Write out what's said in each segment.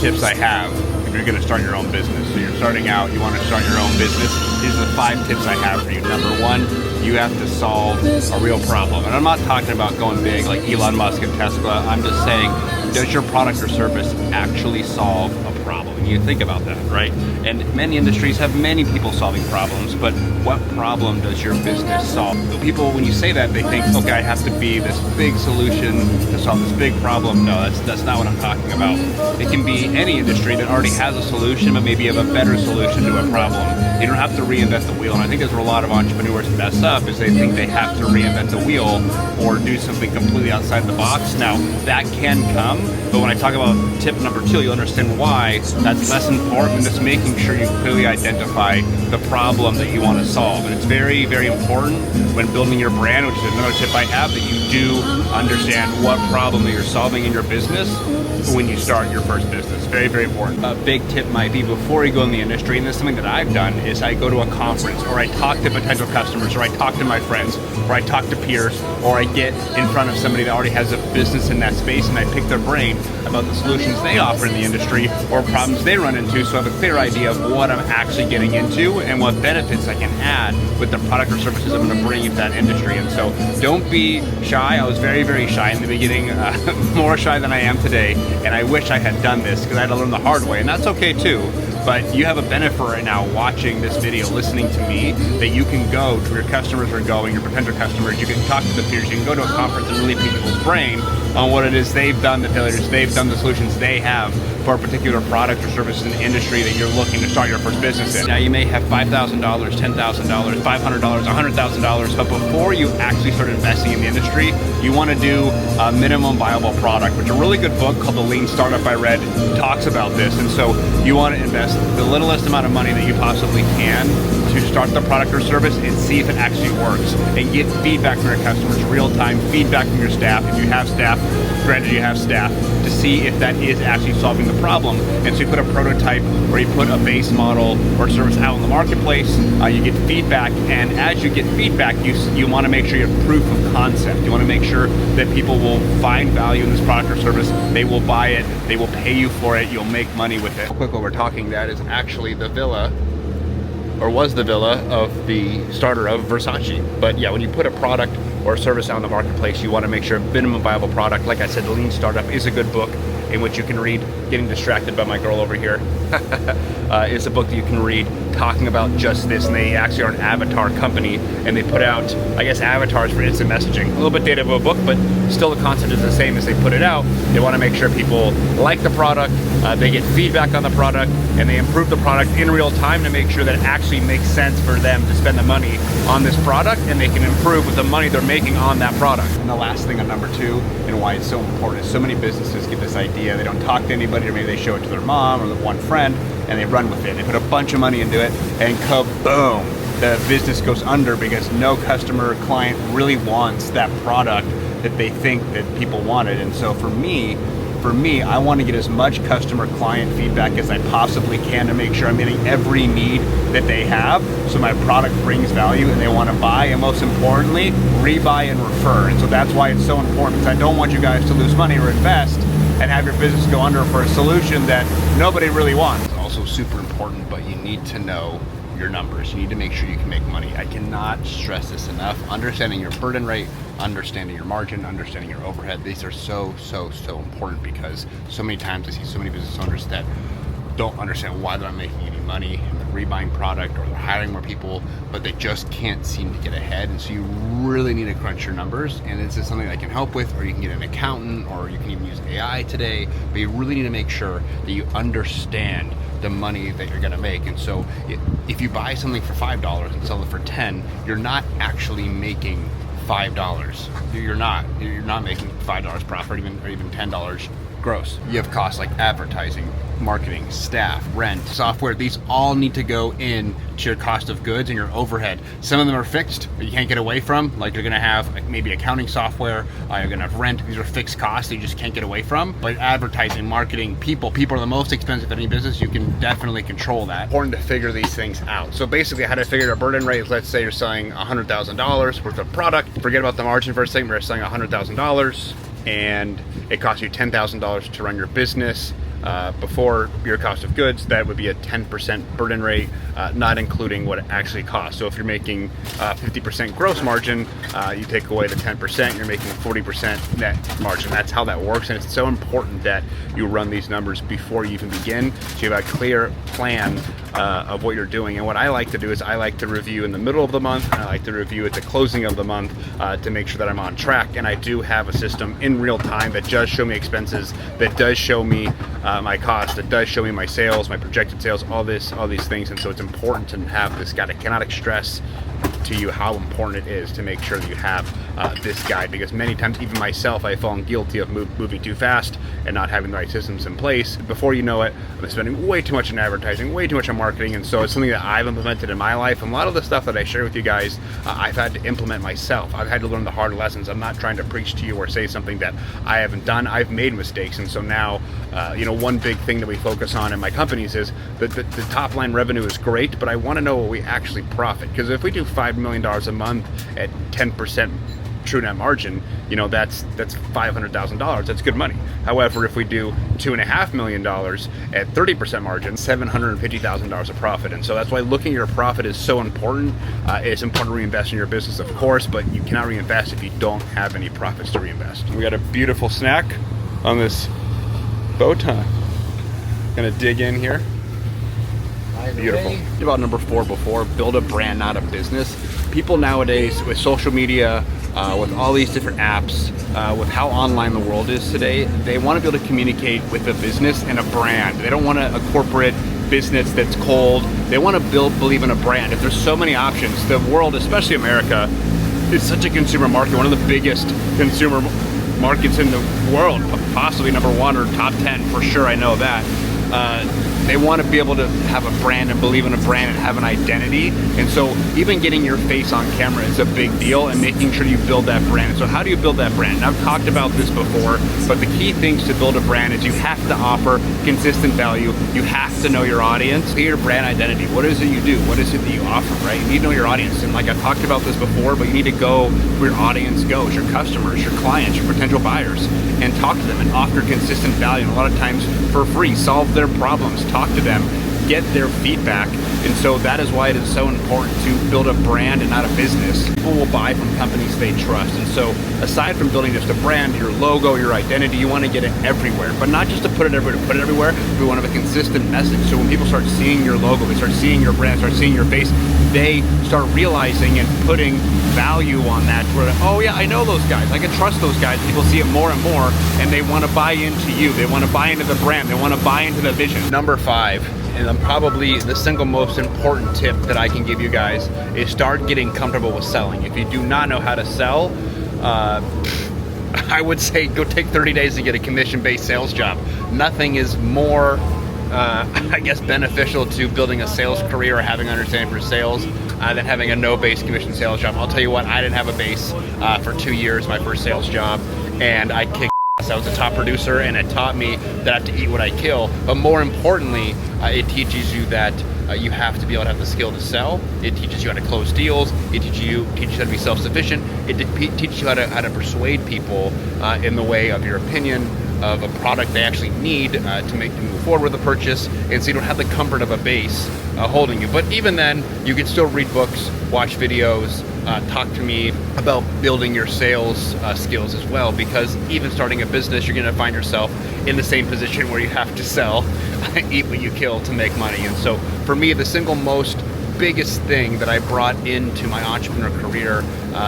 tips I have if you're gonna start your own business. So you're starting out, you wanna start your own business. These are the 5 tips I have for you. Number 1, you have to solve a real problem. And I'm not talking about going big like Elon Musk and Tesla. I'm just saying, does your product or service actually solve a problem? You think about that, right? And many industries have many people solving problems, but what problem does your business solve? So people, when you say that, they think, okay, I have to be this big solution to solve this big problem. No, that's not what I'm talking about. It can be any industry that already has a solution, but maybe you have a better solution to a problem. You don't have to reinvent the wheel. And I think that's where a lot of entrepreneurs mess up, is they think they have to reinvent the wheel or do something completely outside the box. Now, that can come, but when I talk about tip number 2, you'll understand why that's less important than just making sure you clearly identify the problem that you want to solve. And it's very, very important when building your brand, which is another tip I have, that you do understand what problem that you're solving in your business when you start your first business. Very, very important. A big tip might be, before you go in the industry, and this is something that I've done, is I go to a conference, or I talk to potential customers, or I talk to my friends, or I talk to peers, or I get in front of somebody that already has a business in that space, and I pick their brain about the solutions they offer in the industry or problems they run into, so I have a clear idea of what I'm actually getting into and what benefits I can add with the product or services I'm going to bring into that industry. And so don't be shy. I was very, very shy in the beginning, more shy than I am today, and I wish I had done this because I had to learn the hard way, and that's okay too. But you have a benefit right now watching this video, listening to me, that you can go to where your customers are going, your potential customers, you can talk to the peers, you can go to a conference and really pick people's brain on what it is they've done, the failures they've done, the solutions they have for a particular product or service in the industry that you're looking to start your first business in. Now, you may have $5,000, $10,000, $500, $100,000, but before you actually start investing in the industry, you want to do a minimum viable product, which a really good book called The Lean Startup I read talks about this. And so you want to invest the littlest amount of money that you possibly can to start the product or service and see if it actually works, and get feedback from your customers, real-time feedback from your staff. If you have staff, granted you have staff, to see if that is actually solving the problem. And so you put a prototype, or you put a base model or service out in the marketplace, you get feedback, and as you get feedback, you want to make sure you have proof of concept. You want to make sure that people will find value in this product or service, they will buy it, they will pay you for it, you'll make money with it. Real quick, while we're talking, that is actually the villa, or was the villa of the starter of Versace. But yeah, when you put a product or a service out in the marketplace, you want to make sure a minimum viable product. Like I said, The Lean Startup is a good book in which you can read. Getting distracted by my girl over here. It's a book that you can read talking about just this, and they actually are an avatar company, and they put out, I guess, avatars for instant messaging. A little bit dated of a book, but still the concept is the same as they put it out. They want to make sure people like the product, they get feedback on the product, and they improve the product in real time to make sure that it actually makes sense for them to spend the money on this product, and they can improve with the money they're making on that product. And the last thing on number 2, and why it's so important, is so many businesses get this idea, they don't talk to anybody, or maybe they show it to their mom or the one friend, and they run with it. They put a bunch of money into it, and kaboom, the business goes under because no customer or client really wants that product that they think that people wanted. And so for me, I want to get as much customer client feedback as I possibly can to make sure I'm getting every need that they have, so my product brings value and they want to buy, and most importantly, rebuy and refer. And so that's why it's so important, because I don't want you guys to lose money or invest and have your business go under for a solution that nobody really wants. It's also super important, but you need to know your numbers. You need to make sure you can make money. I cannot stress this enough. Understanding your burden rate, understanding your margin, understanding your overhead. These are so important, because so many times I see so many business owners that don't understand why they're not making any money, and they're rebuying product, or they're hiring more people, but they just can't seem to get ahead. And so you really need to crunch your numbers, and this is something I can help with, or you can get an accountant, or you can even use AI today, but you really need to make sure that you understand the money that you're gonna make. And so if you buy something for $5 and sell it for 10, you're not actually making $5. You're not making $5 profit, or even $10 gross. You have costs like advertising, marketing, staff, rent, software. These all need to go in to your cost of goods and your overhead. Some of them are fixed that you can't get away from, like you're gonna have like maybe accounting software, you're gonna have rent. These are fixed costs that you just can't get away from. But advertising, marketing, people are the most expensive in any business. You can definitely control that. Important to figure these things out. So basically, how to figure a burden rate is, let's say you're selling $100,000 worth of product. Forget about the margin for a second. We're selling $100,000 and it costs you $10,000 to run your business. before your cost of goods, that would be a 10% burden rate, not including what it actually costs. So if you're making 50% gross margin, you take away the 10%, you're making 40% net margin. That's how that works, and it's so important that you run these numbers before you even begin, so you have a clear plan of what you're doing. And what I like to do is I like to review in the middle of the month, and I like to review at the closing of the month to make sure that I'm on track. And I do have a system in real time that does show me expenses, that does show me my costs, that does show me my sales, my projected sales, all these things. And so it's important to have this guide. I cannot stress to you how important it is to make sure that you have this guide, because many times, even myself, I've fallen guilty of moving too fast and not having the right systems in place. Before you know it, I'm spending way too much in advertising, way too much on marketing, and so it's something that I've implemented in my life. And a lot of the stuff that I share with you guys, I've had to implement myself. I've had to learn the hard lessons. I'm not trying to preach to you or say something that I haven't done. I've made mistakes, and so now, one big thing that we focus on in my companies is that the top line revenue is great, but I want to know what we actually profit. Because if we do $5 million a month at 10% true net margin, that's $500,000. That's good money. However, if we do $2.5 million at 30% margin, $750,000 of profit. And so that's why looking at your profit is so important. It's important to reinvest in your business, of course, but you cannot reinvest if you don't have any profits to reinvest. We got a beautiful snack on this boat. Gonna dig in here. Beautiful. About number 4 before, build a brand, not a business. People nowadays, with social media, with all these different apps, with how online the world is today, they want to be able to communicate with a business and a brand. They don't want a corporate business that's cold. They want to believe in a brand. If there's so many options, the world, especially America, is such a consumer market, one of the biggest consumer markets in the world, possibly number 1 or top 10 for sure, I know that. They want to be able to have a brand and believe in a brand and have an identity. And so even getting your face on camera is a big deal, and making sure you build that brand. And so how do you build that brand? And I've talked about this before, but the key things to build a brand is you have to offer consistent value. You have to know your audience. Get your brand identity. What is it you do? What is it that you offer, right? You need to know your audience. And like I've talked about this before, but you need to go where your audience goes, your customers, your clients, your potential buyers, and talk to them and offer consistent value. And a lot of times for free, solve their problems, talk to them, get their feedback. And so that is why it is so important to build a brand and not a business. People will buy from companies they trust. And so aside from building just a brand, your logo, your identity, you want to get it everywhere, but not just to put it everywhere, we want to have a consistent message. So when people start seeing your logo, they start seeing your brand, start seeing your face, they start realizing and putting value on that, where, oh yeah, I know those guys, I can trust those guys. People see it more and more, and they want to buy into you, they want to buy into the brand, they want to buy into the vision. Number 5, and probably the single most important tip that I can give you guys, is start getting comfortable with selling. If you do not know how to sell, I would say go take 30 days to get a commission-based sales job. Nothing is more beneficial to building a sales career or having an understanding for sales than having a no-base commission sales job. I'll tell you what, I didn't have a base for 2 years, my first sales job, and I kicked ass. I was a top producer, and it taught me that I have to eat what I kill. But more importantly, it teaches you that you have to be able to have the skill to sell. It teaches you how to close deals. It teaches you how to be self-sufficient. It teaches you how to persuade people in the way of your opinion, of a product they actually need to make you move forward with a purchase. And so you don't have the comfort of a base holding you. But even then, you can still read books, watch videos, talk to me about building your sales skills as well, because even starting a business, you're going to find yourself in the same position where you have to sell, eat what you kill to make money. And so for me, the single most biggest thing that I brought into my entrepreneur career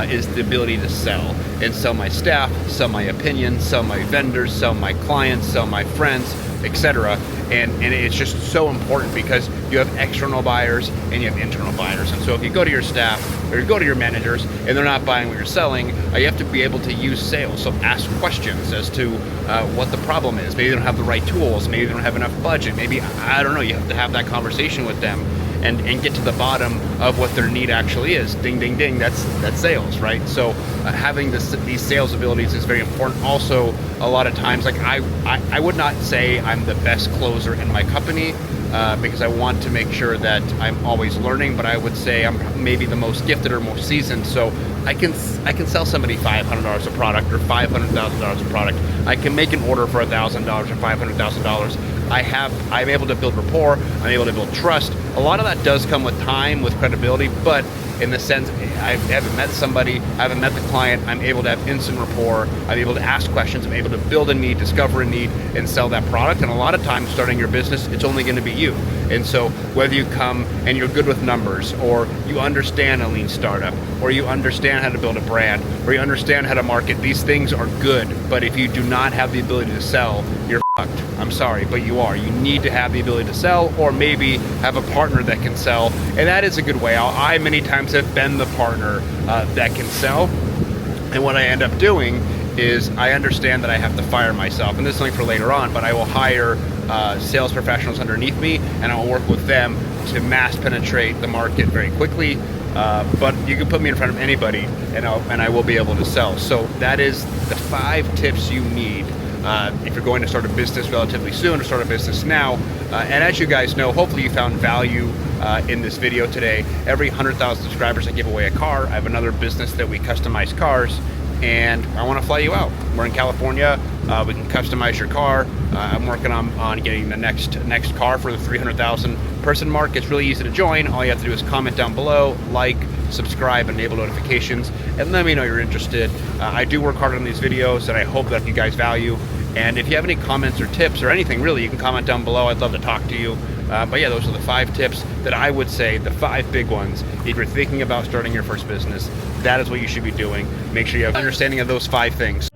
is the ability to sell, and sell my staff, sell my opinion, sell my vendors, sell my clients, sell my friends, etc. And it's just so important, because you have external buyers and you have internal buyers. And so if you go to your staff or you go to your managers and they're not buying what you're selling, you have to be able to use sales. So ask questions as to what the problem is. Maybe they don't have the right tools. Maybe they don't have enough budget. Maybe, I don't know, you have to have that conversation with them and get to the bottom of what their need actually is. Ding, ding, ding, that's sales, right? So having these sales abilities is very important. Also, a lot of times, like I would not say I'm the best closer in my company, because I want to make sure that I'm always learning, but I would say I'm maybe the most gifted or most seasoned. So I can sell somebody $500 a product or $500,000 a product. I can make an order for $1,000 or $500,000. I'm able to build rapport, I'm able to build trust. A lot of that does come with time, with credibility, but in the sense, I haven't met somebody, I haven't met the client, I'm able to have instant rapport, I'm able to ask questions, I'm able to build a need, discover a need, and sell that product. And a lot of times starting your business, it's only going to be you. And so whether you come and you're good with numbers, or you understand a lean startup, or you understand how to build a brand, or you understand how to market, these things are good. But if you do not have the ability to sell, you're fucked. I'm sorry, but you are. You need to have the ability to sell, or maybe have a partner that can sell. And that is a good way. I many times have been the partner that can sell. And what I end up doing is I understand that I have to fire myself. And this is something for later on, but I will hire sales professionals underneath me, and I will work with them to mass penetrate the market very quickly. But you can put me in front of anybody, and I will be able to sell. So that is the 5 tips you need if you're going to start a business relatively soon, or start a business now. And as you guys know, hopefully you found value in this video today. Every 100,000 subscribers, I give away a car. I have another business that we customize cars, and I want to fly you out. We're in California. We can customize your car. I'm working on getting the next car for the 300,000 person mark. It's really easy to join. All you have to do is comment down below, like, subscribe, enable notifications, and let me know you're interested. I do work hard on these videos, and I hope that you guys value. And if you have any comments or tips or anything, really, you can comment down below. I'd love to talk to you. But yeah, those are the 5 tips that I would say, the 5 big ones. If you're thinking about starting your first business, that is what you should be doing. Make sure you have an understanding of those 5 things.